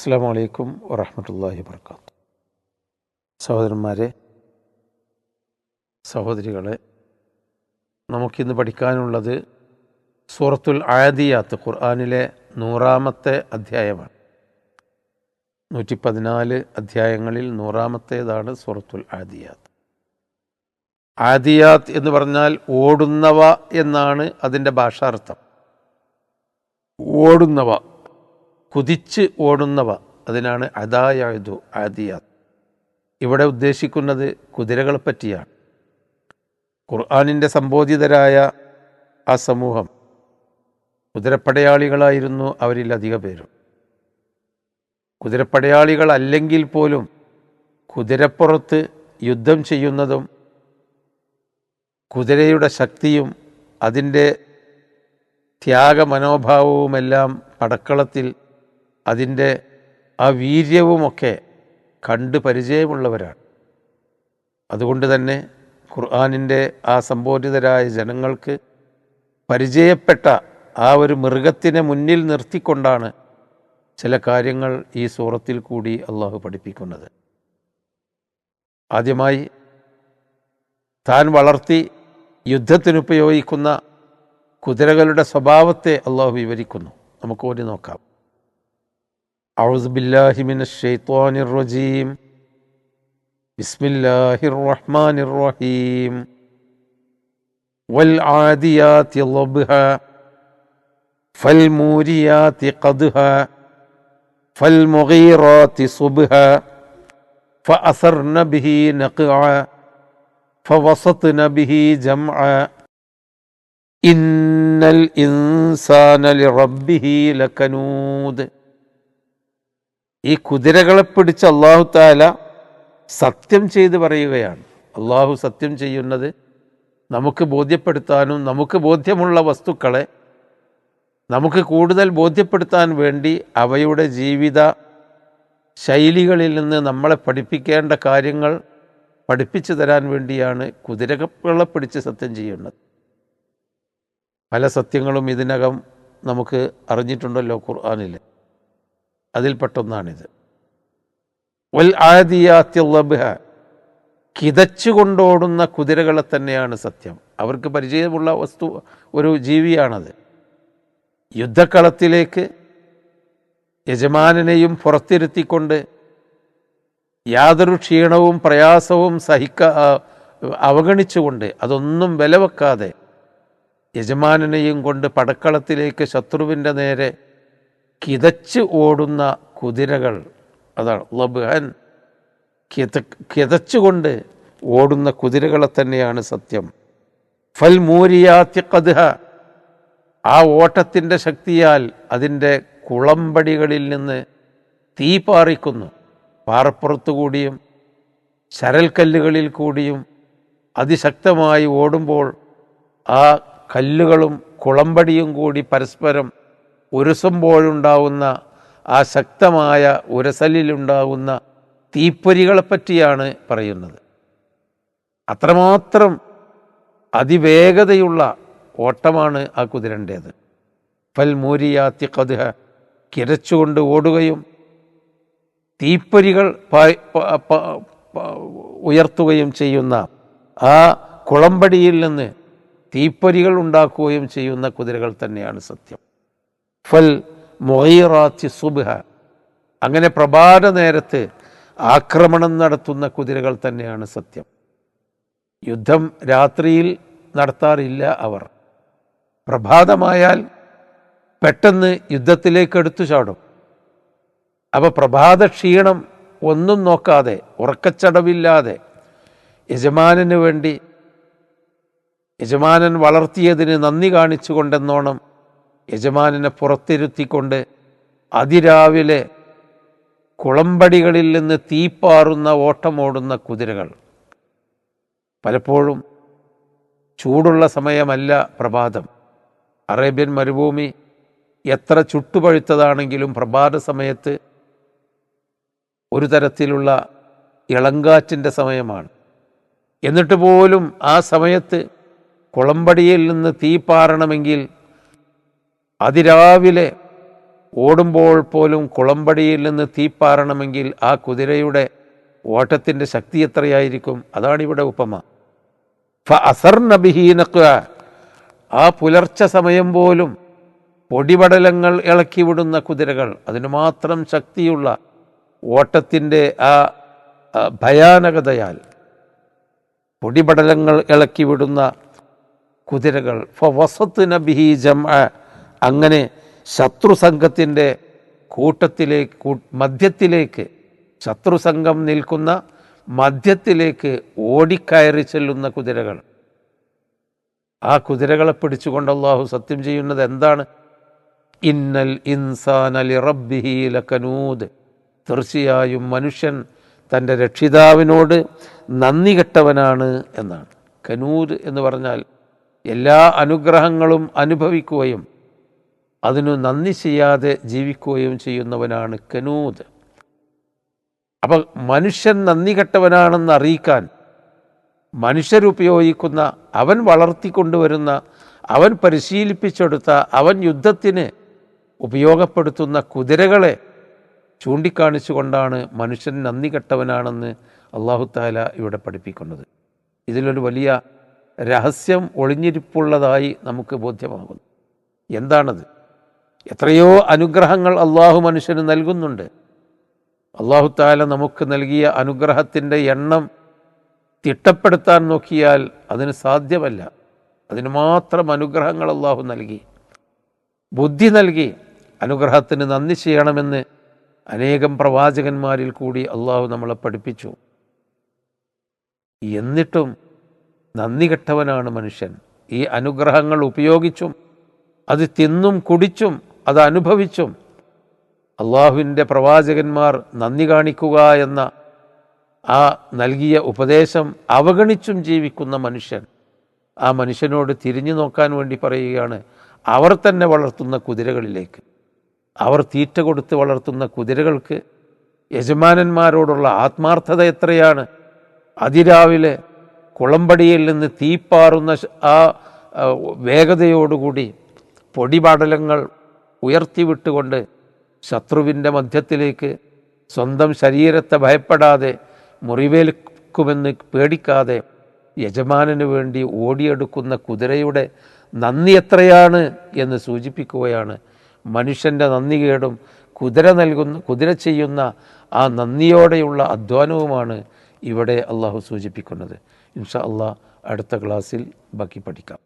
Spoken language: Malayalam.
അസ്സലാമു അലൈക്കും വറഹ്മത്തുള്ളാഹി വബറകാതുഹു. സഹോദരന്മാരെ, സഹോദരികളെ, നമുക്കിന്ന് പഠിക്കാനുള്ളത് സൂറത്തുൽ ആദിയാത്ത്, ഖുർആനിലെ 100-ാമത്തെ അധ്യായമാണ്. 114 അധ്യായങ്ങളിൽ 100-ാമത്തേതാണ് സൂറത്തുൽ ആദിയാത്ത്. ആദിയാത്ത് എന്ന് പറഞ്ഞാൽ ഓടുന്നവ എന്നാണ് അതിൻ്റെ ഭാഷാർത്ഥം. ഓടുന്നവ, കുതിച്ച് ഓടുന്നവ, അതിനാണ് അദായതു ആദിയാത്ത്. ഇവിടെ ഉദ്ദേശിക്കുന്നത് കുതിരകളെ പറ്റിയാണ്. ഖുർആനിൻ്റെ സംബോധിതരായ ആ സമൂഹം കുതിരപ്പടയാളികളായിരുന്നു. അവരിൽ അധിക പേരും കുതിരപ്പടയാളികൾ അല്ലെങ്കിൽ പോലും കുതിരപ്പുറത്ത് യുദ്ധം ചെയ്യുന്നതും കുതിരയുടെ ശക്തിയും അതിൻ്റെ ത്യാഗമനോഭാവവുമെല്ലാം പടക്കളത്തിൽ അതിൻ്റെ ആ വീര്യവുമൊക്കെ കണ്ട് പരിചയമുള്ളവരാണ്. അതുകൊണ്ട് തന്നെ ഖുർആനിൻ്റെ ആ സംബോധിതരായ ജനങ്ങൾക്ക് പരിചയപ്പെട്ട ആ ഒരു മൃഗത്തിനെ മുന്നിൽ നിർത്തിക്കൊണ്ടാണ് ചില കാര്യങ്ങൾ ഈ സൂറത്തിൽ കൂടി അള്ളാഹു പഠിപ്പിക്കുന്നത്. ആദ്യമായി താൻ വളർത്തി യുദ്ധത്തിനുപയോഗിക്കുന്ന കുതിരകളുടെ സ്വഭാവത്തെ അള്ളാഹു വിവരിക്കുന്നു. നമുക്ക് ഓടി നോക്കാം. അഊദു ബില്ലാഹി മിനശ് ശൈത്വാനിർ റജീം. ബിസ്മില്ലാഹിർ റഹ്മാനിർ റഹീം. വൽ ആദിയാതി ളബ്ഹ ഫൽ മൂരിയാതി ഖദ്ഹ ഫൽ മുഗീറാതി സുബ്ഹ ഫഅസർന ബിഹി നഖഅ ഫവസത്ന ബിഹി ജംഅ ഇന്നൽ ഇൻസാന ലിറബ്ബിഹി ലകനൂദ്. ഈ കുതിരകളെ പിടിച്ച് അല്ലാഹു തആല സത്യം ചെയ്ത് പറയുകയാണ്. അള്ളാഹു സത്യം ചെയ്യുന്നത് നമുക്ക് ബോധ്യപ്പെടുത്താനും നമുക്ക് ബോധ്യമുള്ള വസ്തുക്കളെ നമുക്ക് കൂടുതൽ ബോധ്യപ്പെടുത്താൻ വേണ്ടി അവയുടെ ജീവിത ശൈലികളിൽ നിന്ന് നമ്മളെ പഠിപ്പിക്കേണ്ട കാര്യങ്ങൾ പഠിപ്പിച്ചു തരാൻ വേണ്ടിയാണ് കുതിരകളെ പിടിച്ച് സത്യം ചെയ്യുന്നത്. പല സത്യങ്ങളും ഇതിനകം നമുക്ക് അറിഞ്ഞിട്ടുണ്ടല്ലോ ഖുർആനിൽ. അതിൽപ്പെട്ടൊന്നാണിത്. വൽ ആദിയാത്തി ളബ്ഹ, കിതച്ചുകൊണ്ടോടുന്ന കുതിരകളെ തന്നെയാണ് സത്യം. അവർക്ക് പരിചയമുള്ള വസ്തു, ഒരു ജീവിയാണത്. യുദ്ധക്കളത്തിലേക്ക് യജമാനനെയും പുറത്തിരുത്തിക്കൊണ്ട് യാതൊരു ക്ഷീണവും പ്രയാസവും അവഗണിച്ചുകൊണ്ട്, അതൊന്നും വിലവെക്കാതെ യജമാനനെയും കൊണ്ട് പടക്കളത്തിലേക്ക് ശത്രുവിൻ്റെ നേരെ കിതച്ച് ഓടുന്ന കുതിരകൾ, അതാണ് ലബ്ഹൻ, കിതച്ചുകൊണ്ട് ഓടുന്ന കുതിരകളെ തന്നെയാണ് സത്യം. ഫൽ മൂരിയാതി ഖദ്ഹ, ആ ഓട്ടത്തിൻ്റെ ശക്തിയാൽ അതിൻ്റെ കുളമ്പടികളിൽ നിന്ന് തീ പാറിക്കുന്നു. പാറപ്പുറത്തു കൂടിയും ശരൽക്കല്ലുകളിൽ കൂടിയും അതിശക്തമായി ഓടുമ്പോൾ ആ കല്ലുകളും കുളമ്പടിയും കൂടി പരസ്പരം ഉരസുമ്പോഴുണ്ടാവുന്ന ആ ശക്തമായ ഉരസലിലുണ്ടാവുന്ന തീപ്പൊരികളെപ്പറ്റിയാണ് പറയുന്നത്. അത്രമാത്രം അതിവേഗതയുള്ള ഓട്ടമാണ് ആ കുതിരൻ്റേത്. ഫൽ മൂരിയാത്തി ഖദ്ഹ, കിരച്ചുകൊണ്ട് ഓടുകയും തീപ്പൊരികൾ ഉയർത്തുകയും ചെയ്യുന്ന, ആ കുളമ്പടിയിൽ നിന്ന് തീപ്പൊരികൾ ഉണ്ടാക്കുകയും ചെയ്യുന്ന കുതിരകൾ തന്നെയാണ് സത്യം. ഫൽ മുഗീറാത്തി സുബ്ഹ, അങ്ങനെ പ്രഭാത നേരത്ത് ആക്രമണം നടത്തുന്ന കുതിരകൾ തന്നെയാണ് സത്യം. യുദ്ധം രാത്രിയിൽ നടത്താറില്ല അവർ. പ്രഭാതമായാൽ പെട്ടെന്ന് യുദ്ധത്തിലേക്ക് എടുത്തു ചാടും. അപ്പോൾ പ്രഭാത ക്ഷീണം ഒന്നും നോക്കാതെ, ഉറക്കച്ചടവില്ലാതെ യജമാനന് വേണ്ടി, യജമാനൻ വളർത്തിയതിന് നന്ദി കാണിച്ചുകൊണ്ടെന്നോണം യജമാനനെ പുറത്തിരുത്തിക്കൊണ്ട് അതിരാവിലെ കുളമ്പടികളിൽ നിന്ന് തീപ്പാറുന്ന ഓട്ടമോടുന്ന കുതിരകൾ. പലപ്പോഴും ചൂടുള്ള സമയമല്ല പ്രഭാതം. അറേബ്യൻ മരുഭൂമി എത്ര ചുട്ടുപഴുത്തതാണെങ്കിലും പ്രഭാത സമയത്ത് ഒരു തരത്തിലുള്ള ഇളങ്കാറ്റിൻ്റെ സമയമാണ്. എന്നിട്ട് പോലും ആ സമയത്ത് കുളമ്പടിയിൽ നിന്ന് തീ പാറണമെങ്കിൽ അതിരാവിലെ ഓടുമ്പോൾ പോലും കുളമ്പടിയിൽ നിന്ന് തീപ്പാറണമെങ്കിൽ ആ കുതിരയുടെ ഓട്ടത്തിൻ്റെ ശക്തി എത്രയായിരിക്കും? അതാണിവിടെ ഉപമ. ഫഅസർന ബിഹി നഖ്അ, ആ പുലർച്ചെ സമയം പോലും പൊടിപടലങ്ങൾ ഇളക്കി വിടുന്ന കുതിരകൾ, അതിന് മാത്രം ശക്തിയുള്ള ഓട്ടത്തിൻ്റെ ആ ഭയാനകതയാൽ പൊടിപടലങ്ങൾ ഇളക്കി വിടുന്ന കുതിരകൾ. ഫവസത്ന ബിഹി ജംഅ, അങ്ങനെ ശത്രുസംഘത്തിൻ്റെ മധ്യത്തിലേക്ക്, ശത്രുസംഘം നിൽക്കുന്ന മധ്യത്തിലേക്ക് ഓടിക്കയറി ചെല്ലുന്ന കുതിരകൾ. ആ കുതിരകളെ പിടിച്ചുകൊണ്ട് അല്ലാഹു സത്യം ചെയ്യുന്നത് എന്താണ്? ഇന്നൽ ഇൻസാന ലിറബ്ബിഹി ലകനൂദ്, തീർച്ചയായും മനുഷ്യൻ തൻ്റെ രക്ഷിതാവിനോട് നന്ദി കെട്ടവനാണ് എന്നാണ്. കനൂദ് എന്ന് പറഞ്ഞാൽ എല്ലാ അനുഗ്രഹങ്ങളും അനുഭവിക്കുകയും അതിനു നന്ദി ചെയ്യാതെ ജീവിക്കുകയും ചെയ്യുന്നവനാണ് കനൂദ്. അപ്പോൾ മനുഷ്യൻ നന്ദി കെട്ടവനാണെന്ന് അറിയിക്കാൻ മനുഷ്യരുപയോഗിക്കുന്ന, അവൻ വളർത്തിക്കൊണ്ടുവരുന്ന, അവൻ പരിശീലിപ്പിച്ചെടുത്ത, അവൻ യുദ്ധത്തിന് ഉപയോഗപ്പെടുത്തുന്ന കുതിരകളെ ചൂണ്ടിക്കാണിച്ചുകൊണ്ടാണ് മനുഷ്യൻ നന്ദി കെട്ടവനാണെന്ന് അല്ലാഹു തആല ഇവിടെ പഠിപ്പിക്കുന്നത്. ഇതിലൊരു വലിയ രഹസ്യം ഒളിഞ്ഞിരിപ്പുള്ളതായി നമുക്ക് ബോധ്യമാകുന്നു. എന്താണത്? എത്രയോ അനുഗ്രഹങ്ങൾ അല്ലാഹു മനുഷ്യന് നൽകുന്നുണ്ട്. അല്ലാഹു തആല നമുക്ക് നൽകിയ അനുഗ്രഹത്തിൻ്റെ എണ്ണം തിട്ടപ്പെടുത്താൻ നോക്കിയാൽ അതിന് സാധ്യമല്ല. അതിന് മാത്രം അനുഗ്രഹങ്ങൾ അല്ലാഹു നൽകി, ബുദ്ധി നൽകി. അനുഗ്രഹത്തിന് നന്ദി ചെയ്യണമെന്ന് അനേകം പ്രവാചകന്മാരിൽ കൂടി അല്ലാഹു നമ്മളെ പഠിപ്പിച്ചു. എന്നിട്ടും നന്ദി കെട്ടവനാണ് മനുഷ്യൻ. ഈ അനുഗ്രഹങ്ങൾ ഉപയോഗിച്ചും അത് തിന്നും കുടിച്ചും അത് അനുഭവിച്ചും അള്ളാഹുവിൻ്റെ പ്രവാചകന്മാർ നന്ദി കാണിക്കുക എന്ന ആ നൽകിയ ഉപദേശം അവഗണിച്ചും ജീവിക്കുന്ന മനുഷ്യൻ, ആ മനുഷ്യനോട് തിരിഞ്ഞു നോക്കാൻ വേണ്ടി പറയുകയാണ്, അവർ തന്നെ വളർത്തുന്ന കുതിരകളിലേക്ക്. അവർ തീറ്റ കൊടുത്ത് വളർത്തുന്ന കുതിരകൾക്ക് യജമാനന്മാരോടുള്ള ആത്മാർത്ഥത എത്രയാണ്! അതിരാവിലെ കുളമ്പടിയിൽ നിന്ന് തീപ്പാറുന്ന ആ വേഗതയോടുകൂടി പൊടിപടലങ്ങൾ ഉയർത്തിവിട്ടുകൊണ്ട് ശത്രുവിൻ്റെ മധ്യത്തിലേക്ക് സ്വന്തം ശരീരത്തെ ഭയപ്പെടാതെ, മുറിവേൽക്കുമെന്ന് പേടിക്കാതെ യജമാനന് വേണ്ടി ഓടിയെടുക്കുന്ന കുതിരയുടെ നന്ദി എത്രയാണ് എന്ന് സൂചിപ്പിക്കുകയാണ്. മനുഷ്യൻ്റെ നന്ദികേടും കുതിര ചെയ്യുന്ന ആ നന്ദിയോടെയുള്ള അധ്വാനവുമാണ് ഇവിടെ അള്ളാഹു സൂചിപ്പിക്കുന്നത്. ഇൻഷാ അള്ളാഹ് അടുത്ത ക്ലാസ്സിൽ ബാക്കി പഠിക്കാം.